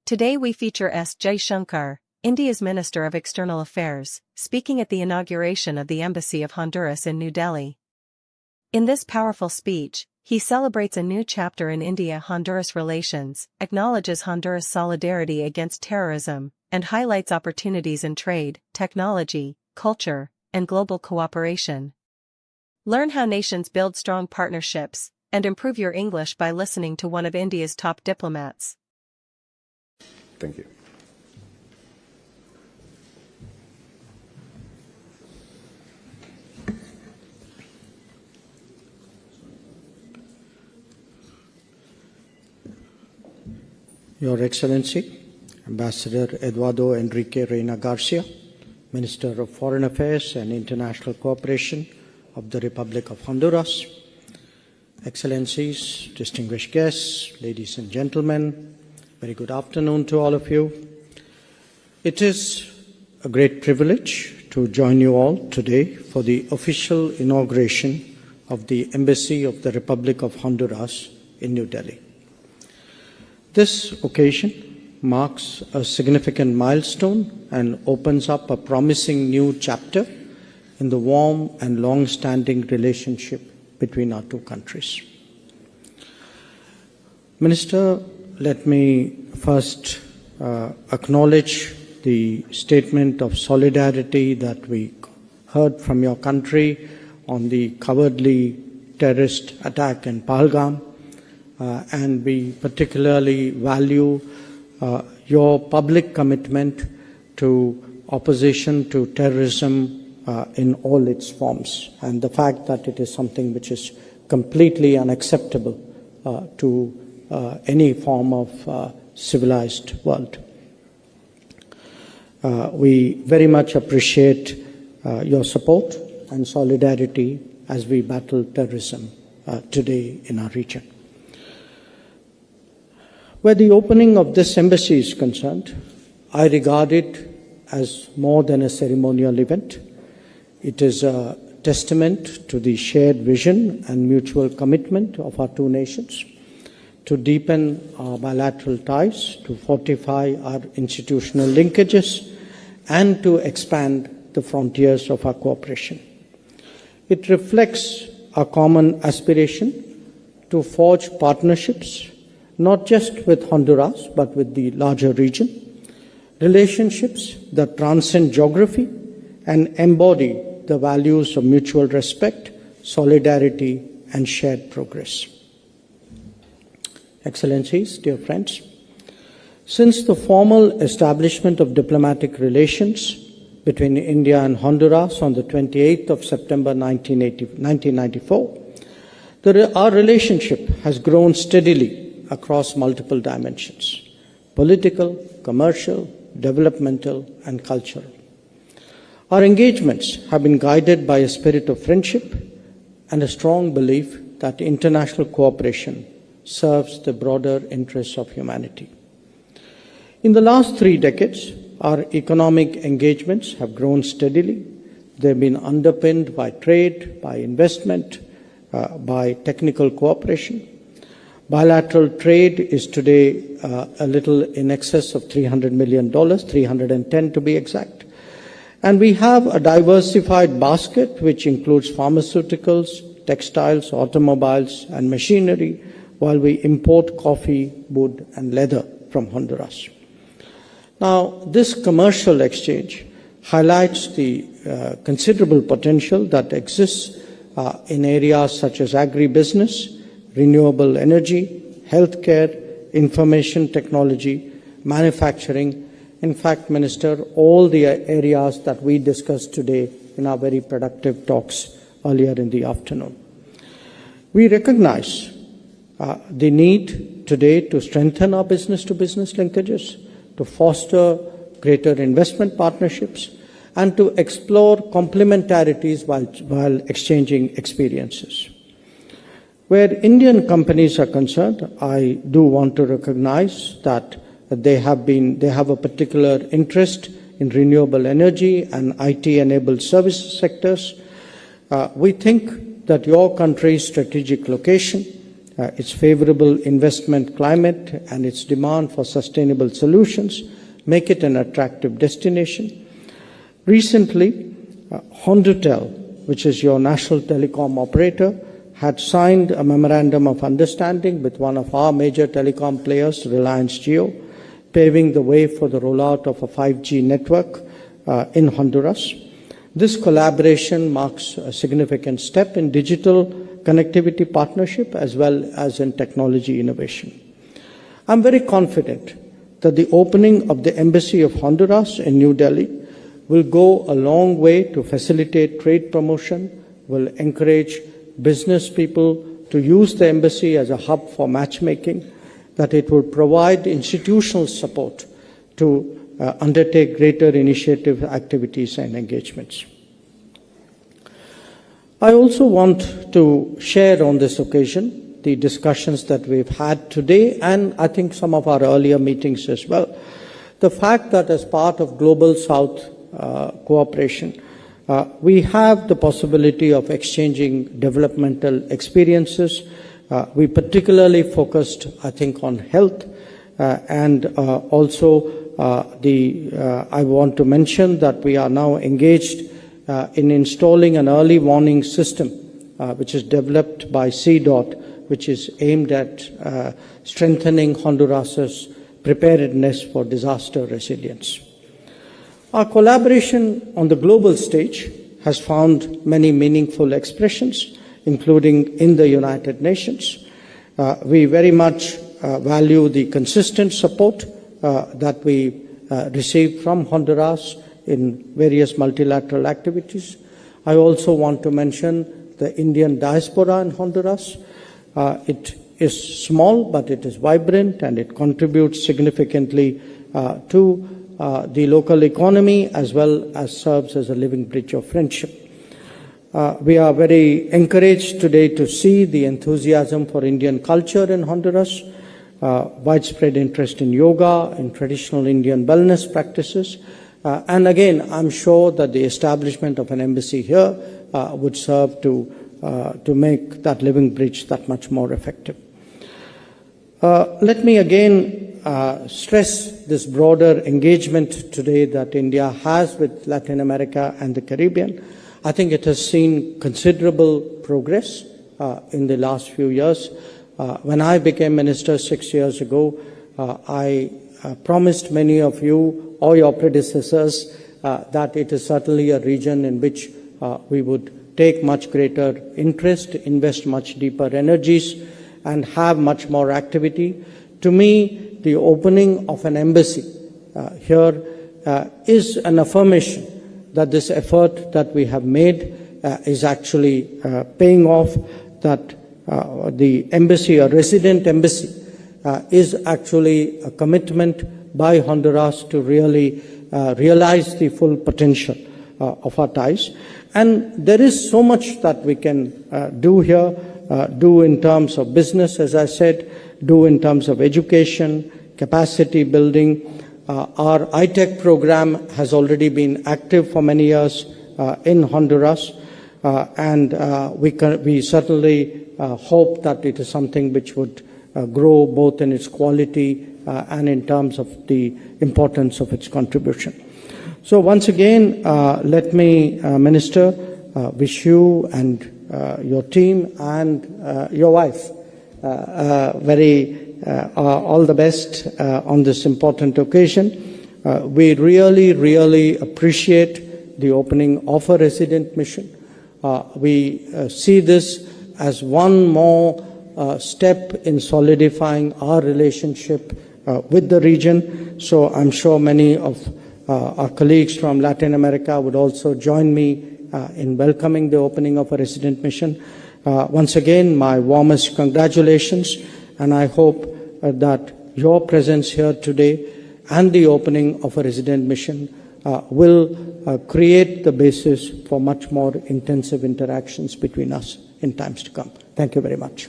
Today we feature S. Jaishankar, India's Minister of External Affairs, speaking at the inauguration of the Embassy of Honduras in New Delhi. In this powerful speech, he celebrates a new chapter in India-Honduras relations, acknowledges Honduras' solidarity against terrorism, and highlights opportunities in trade, technology, culture, and global cooperation. Learn how nations build strong partnerships, and improve your English by listening to one of India's top diplomats. Thank you. Your Excellency, Ambassador Eduardo Enrique Reina Garcia, Minister of Foreign Affairs and International Cooperation of the Republic of Honduras, Excellencies, distinguished guests, ladies and gentlemen, very good afternoon to all of you. It is a great privilege to join you all today for the official inauguration of the Embassy of the Republic of Honduras in New Delhi. This occasion marks a significant milestone and opens up a promising new chapter in the warm and long-standing relationship between our two countries. Minister, let me first acknowledge the statement of solidarity that we heard from your country on the cowardly terrorist attack in Pahalgam, and we particularly value your public commitment to opposition to terrorism in all its forms, and the fact that it is something which is completely unacceptable to any form of civilized world. We very much appreciate your support and solidarity as we battle terrorism today in our region. Where the opening of this embassy is concerned, I regard it as more than a ceremonial event. It is a testament to the shared vision and mutual commitment of our two nations to deepen our bilateral ties, to fortify our institutional linkages, and to expand the frontiers of our cooperation. It reflects our common aspiration to forge partnerships, not just with Honduras, but with the larger region, relationships that transcend geography and embody the values of mutual respect, solidarity, and shared progress. Excellencies, dear friends, since the formal establishment of diplomatic relations between India and Honduras on the 28th of September 1994, our relationship has grown steadily across multiple dimensions: political, commercial, developmental, and cultural. Our engagements have been guided by a spirit of friendship and a strong belief that international cooperation serves the broader interests of humanity. In the last 3 decades, our economic engagements have grown steadily. They've been underpinned by trade, by investment, by technical cooperation. Bilateral trade is today a little in excess of $300 million, 310 to be exact. And we have a diversified basket which includes pharmaceuticals, textiles, automobiles, and machinery, while we import coffee, wood, and leather from Honduras. Now, this commercial exchange highlights the considerable potential that exists in areas such as agribusiness, renewable energy, healthcare, information technology, manufacturing. In fact, Minister, all the areas that we discussed today in our very productive talks earlier in the afternoon. We recognize the need today to strengthen our business-to-business linkages, to foster greater investment partnerships, and to explore complementarities while exchanging experiences. Where Indian companies are concerned, I do want to recognize that they have a particular interest in renewable energy and IT-enabled service sectors. We think that your country's strategic location its favorable investment climate, and its demand for sustainable solutions make it an attractive destination. Recently, Hondutel, which is your national telecom operator, had signed a memorandum of understanding with one of our major telecom players, Reliance Jio, paving the way for the rollout of a 5G network in Honduras. This collaboration marks a significant step in digital connectivity partnership as well as in technology innovation. I'm very confident that the opening of the Embassy of Honduras in New Delhi will go a long way to facilitate trade promotion, will encourage business people to use the embassy as a hub for matchmaking, that it will provide institutional support to undertake greater initiative activities and engagements. I also want to share on this occasion the discussions that we've had today, and I think some of our earlier meetings as well. The fact that as part of Global South cooperation, we have the possibility of exchanging developmental experiences. We particularly focused, I think, on health, and also I want to mention that we are now engaged in installing an early warning system, which is developed by CDOT, which is aimed at strengthening Honduras's preparedness for disaster resilience. Our collaboration on the global stage has found many meaningful expressions, including in the United Nations. We very much value the consistent support that we receive from Honduras in various multilateral activities. I also want to mention the Indian diaspora in Honduras. It is small, but it is vibrant, and it contributes significantly to the local economy, as well as serves as a living bridge of friendship. We are very encouraged today to see the enthusiasm for Indian culture in Honduras, widespread interest in yoga and traditional Indian wellness practices. And again, I'm sure that the establishment of an embassy here would serve to make that living bridge that much more effective. Let me again stress this broader engagement today that India has with Latin America and the Caribbean. I think it has seen considerable progress in the last few years. When I became minister 6 years ago, I promised many of you or your predecessors that it is certainly a region in which we would take much greater interest, invest much deeper energies, and have much more activity. To me, the opening of an embassy here is an affirmation that this effort that we have made is actually paying off, that the embassy, a resident embassy, is actually a commitment by Honduras to really realize the full potential of our ties. And there is so much that we can do here, do in terms of business, as I said, do in terms of education, capacity building. Our ITEC program has already been active for many years in Honduras, and we certainly hope that it is something which would grow both in its quality and in terms of the importance of its contribution. So once again, let me, Minister, wish you and your team and your wife all the best on this important occasion. We really appreciate the opening of a resident mission. We see this as one more step in solidifying our relationship with the region. So I'm sure many of our colleagues from Latin America would also join me in welcoming the opening of a resident mission. Once again, my warmest congratulations, and I hope that your presence here today and the opening of a resident mission will create the basis for much more intensive interactions between us in times to come. Thank you very much.